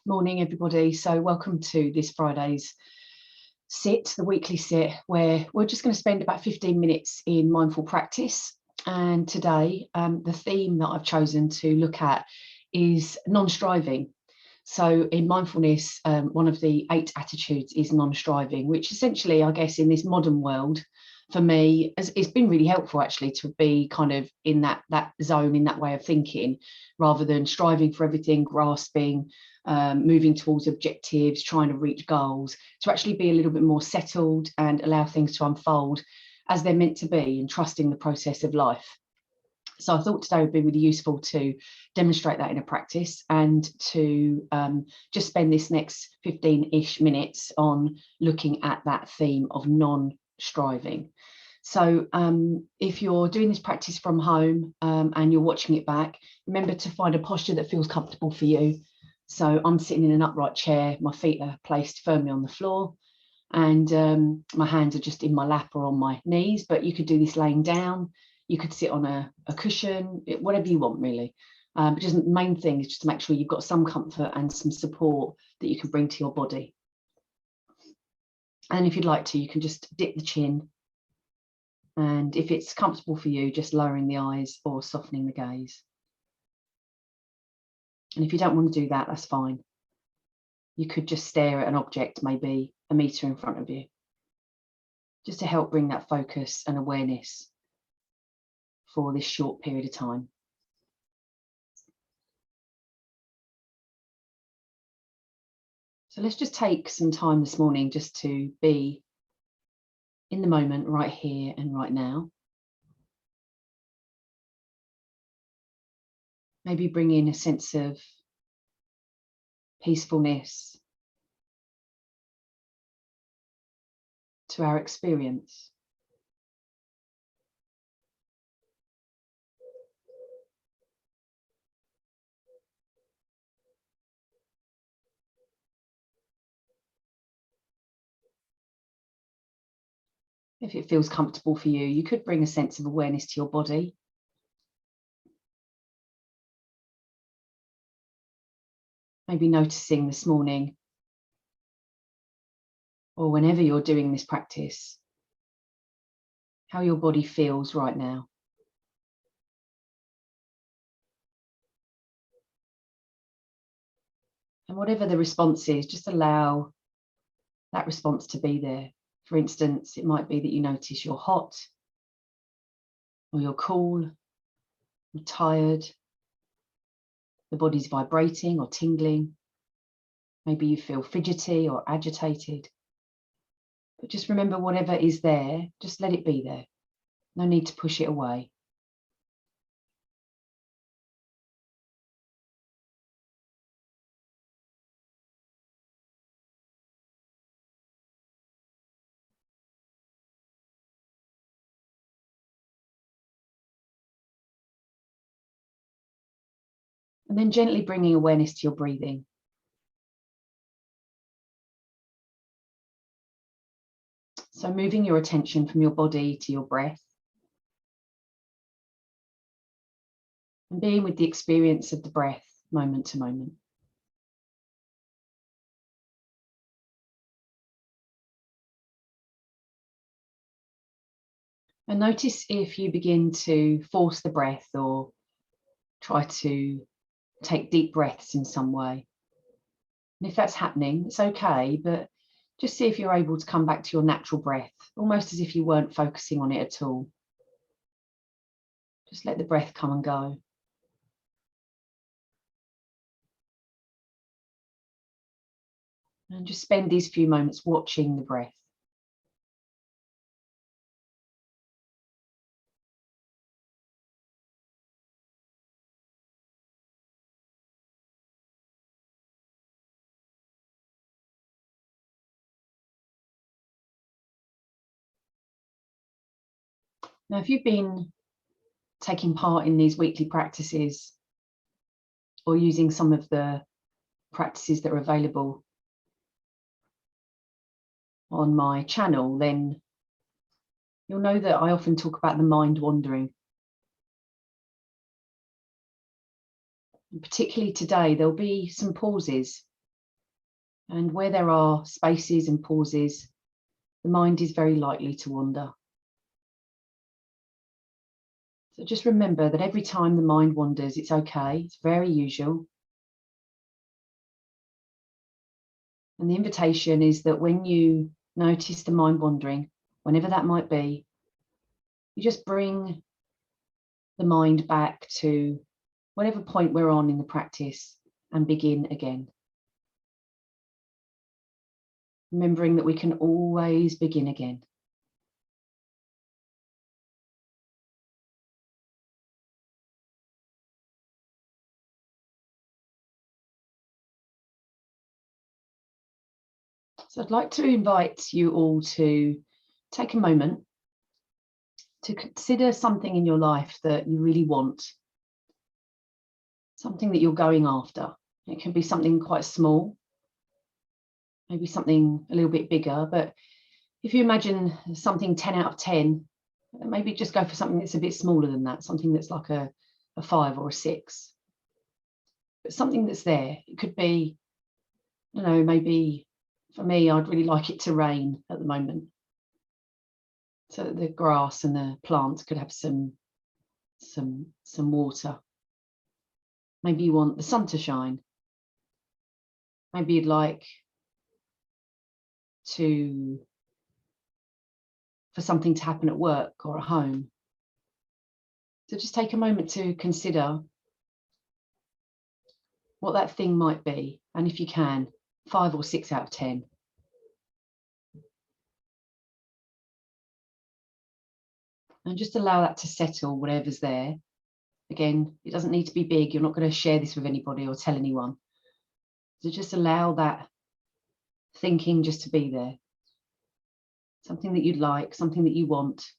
Morning, everybody. So welcome to this Friday's sit, the weekly sit, where we're just going to spend about 15 minutes in mindful practice. And today, the theme that I've chosen to look at is non-striving. So in mindfulness, one of the 8 attitudes is non-striving, which essentially, I guess, in this modern world, for me, it's been really helpful actually to be kind of in that zone, in that way of thinking, rather than striving for everything, grasping, moving towards objectives, trying to reach goals, to actually be a little bit more settled and allow things to unfold as they're meant to be and trusting the process of life. So I thought today would be really useful to demonstrate that in a practice and to just spend this next 15-ish minutes on looking at that theme of non-striving. So if you're doing this practice from home and you're watching it back, remember to find a posture that feels comfortable for you. So I'm sitting in an upright chair, my feet are placed firmly on the floor, and my hands are just in my lap or on my knees, but you could do this laying down. You could sit on a cushion, whatever you want really. But just the main thing is just to make sure you've got some comfort and some support that you can bring to your body. And if you'd like to, you can just dip the chin. And if it's comfortable for you, just lowering the eyes or softening the gaze. And if you don't want to do that, that's fine. You could just stare at an object, maybe a meter in front of you, just to help bring that focus and awareness for this short period of time. So let's just take some time this morning just to be in the moment, right here and right now. Maybe bring in a sense of peacefulness to our experience. If it feels comfortable for you, you could bring a sense of awareness to your body. Maybe noticing this morning, or whenever you're doing this practice, how your body feels right now. And whatever the response is, just allow that response to be there. For instance, it might be that you notice you're hot, or you're cool, or tired. The body's vibrating or tingling. Maybe you feel fidgety or agitated. But just remember, whatever is there, just let it be there. No need to push it away. And then gently bringing awareness to your breathing. So moving your attention from your body to your breath. And being with the experience of the breath moment to moment. And notice if you begin to force the breath or try to take deep breaths in some way. And if that's happening, it's okay, but just see if you're able to come back to your natural breath, almost as if you weren't focusing on it at all. Just let the breath come and go. And just spend these few moments watching the breath. Now, if you've been taking part in these weekly practices or using some of the practices that are available on my channel, then you'll know that I often talk about the mind wandering. And particularly today, there'll be some pauses And where there are spaces and pauses, the mind is very likely to wander. So just remember that every time the mind wanders, it's okay. It's very usual. And the invitation is that when you notice the mind wandering, whenever that might be, you just bring the mind back to whatever point we're on in the practice and begin again. Remembering that we can always begin again. So I'd like to invite you all to take a moment to consider something in your life that you really want, something that you're going after. It can be something quite small, maybe something a little bit bigger, but if you imagine something 10 out of 10, maybe just go for something that's a bit smaller than that, something that's like a 5 or a 6. But something that's there. It could be, I don't know, maybe for me, I'd really like it to rain at the moment, so that the grass and the plants could have some water. Maybe you want the sun to shine. Maybe you'd like for something to happen at work or at home. So just take a moment to consider what that thing might be, and if you can, 5 or 6 out of 10. And just allow that to settle, whatever's there. Again, it doesn't need to be big. You're not going to share this with anybody or tell anyone. So just allow that thinking just to be there. Something that you'd like, something that you want.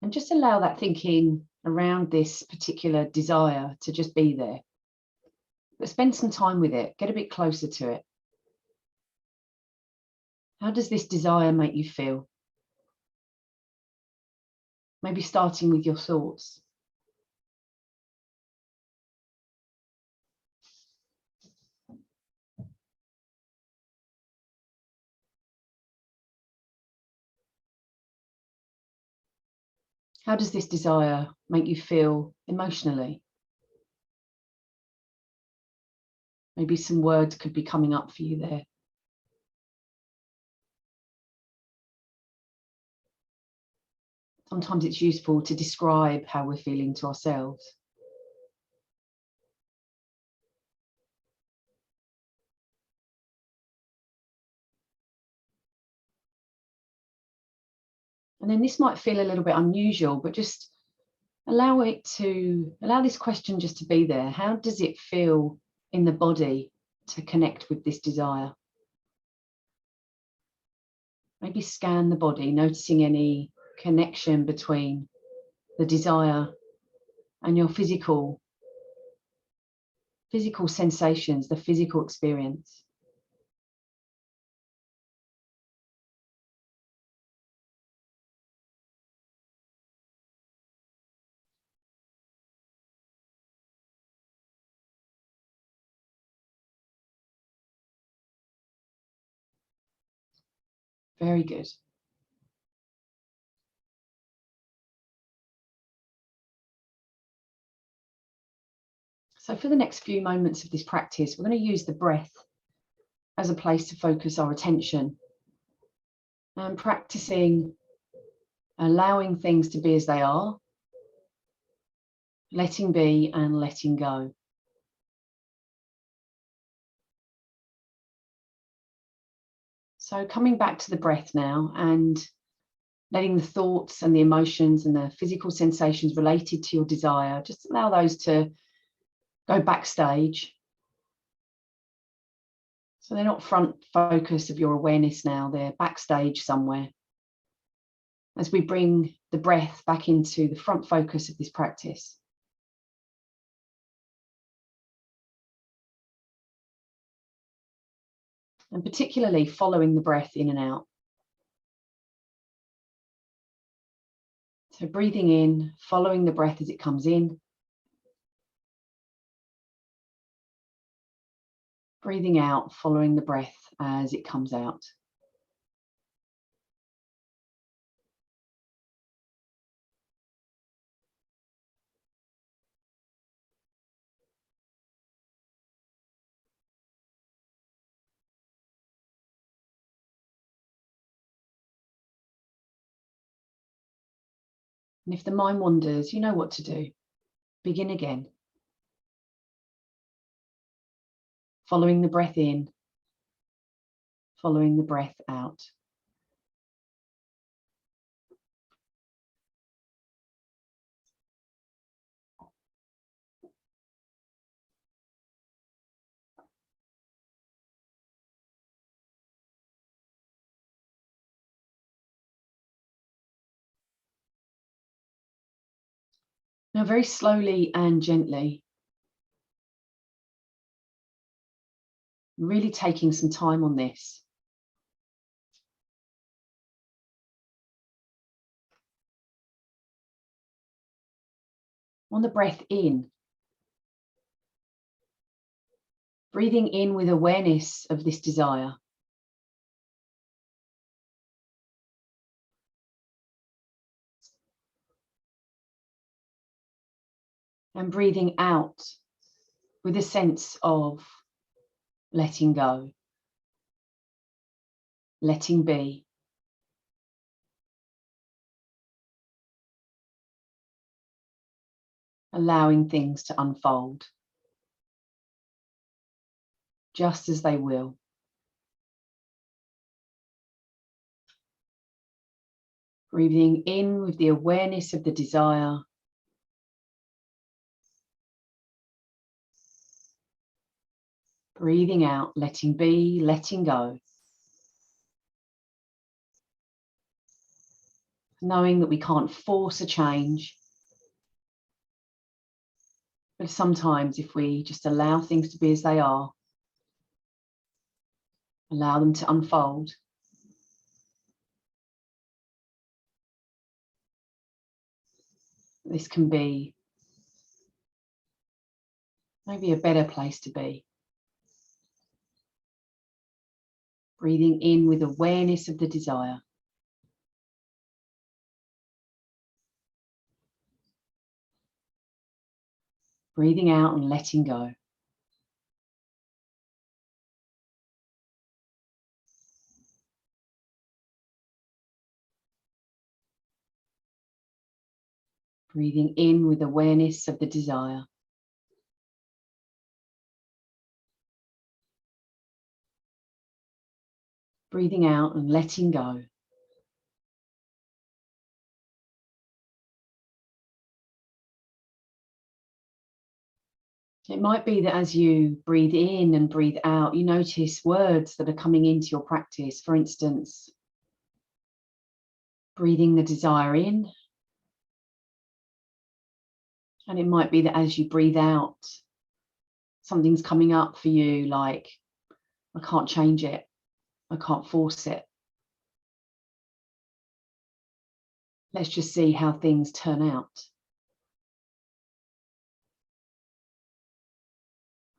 And just allow that thinking around this particular desire to just be there. But spend some time with it, get a bit closer to it. How does this desire make you feel? Maybe starting with your thoughts. How does this desire make you feel emotionally? Maybe some words could be coming up for you there. Sometimes it's useful to describe how we're feeling to ourselves. And then this might feel a little bit unusual, but just allow this question just to be there. How does it feel in the body to connect with this desire? Maybe scan the body, noticing any connection between the desire and your physical sensations, the physical experience. Very good. So for the next few moments of this practice, we're going to use the breath as a place to focus our attention, and practicing allowing things to be as they are, letting be and letting go. So coming back to the breath now and letting the thoughts and the emotions and the physical sensations related to your desire, just allow those to go backstage. So they're not front focus of your awareness now, they're backstage somewhere. As we bring the breath back into the front focus of this practice. and particularly following the breath in and out. So breathing in, following the breath as it comes in. Breathing out, following the breath as it comes out. And if the mind wanders, you know what to do. Begin again. Following the breath in, following the breath out. Now, very slowly and gently, really taking some time on this. On the breath in, breathing in with awareness of this desire. And breathing out with a sense of letting go, letting be. Allowing things to unfold just as they will. Breathing in with the awareness of the desire. Breathing out, letting be, letting go. Knowing that we can't force a change. But sometimes if we just allow things to be as they are, allow them to unfold, this can be maybe a better place to be. Breathing in with awareness of the desire. Breathing out and letting go. Breathing in with awareness of the desire. Breathing out and letting go. It might be that as you breathe in and breathe out, you notice words that are coming into your practice. For instance, breathing the desire in. And it might be that as you breathe out, something's coming up for you like, I can't change it. I can't force it. Let's just see how things turn out.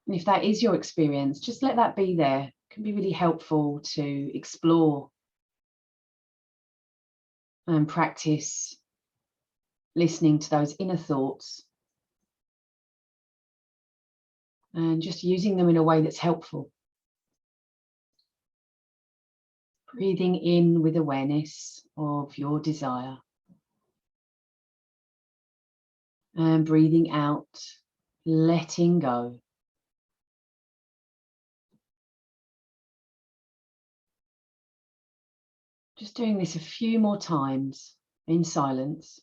And if that is your experience, just let that be there. It can be really helpful to explore and practice listening to those inner thoughts and just using them in a way that's helpful. Breathing in with awareness of your desire. And breathing out, letting go. Just doing this a few more times in silence.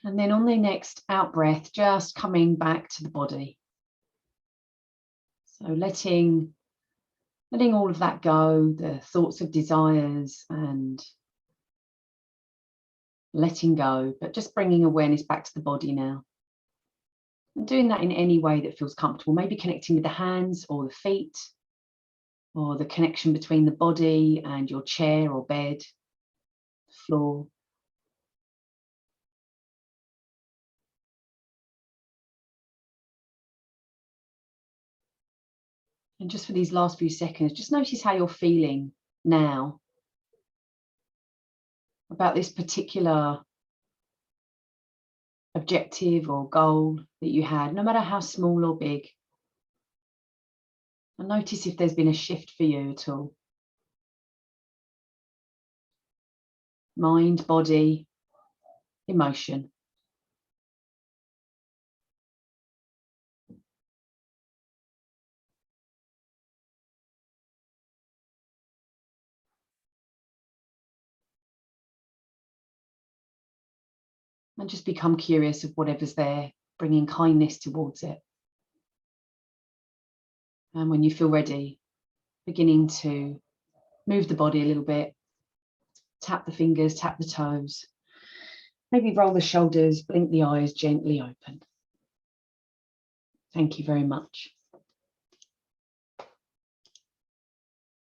And then on the next out breath, just coming back to the body. So letting all of that go, the thoughts of desires and letting go, but just bringing awareness back to the body now. And doing that in any way that feels comfortable, maybe connecting with the hands or the feet, or the connection between the body and your chair or bed, floor. And just for these last few seconds, just notice how you're feeling now about this particular objective or goal that you had, no matter how small or big. And notice if there's been a shift for you at all. Mind, body, emotion. And just become curious of whatever's there, bringing kindness towards it. And when you feel ready, beginning to move the body a little bit, tap the fingers, tap the toes, maybe roll the shoulders, blink the eyes gently open. Thank you very much.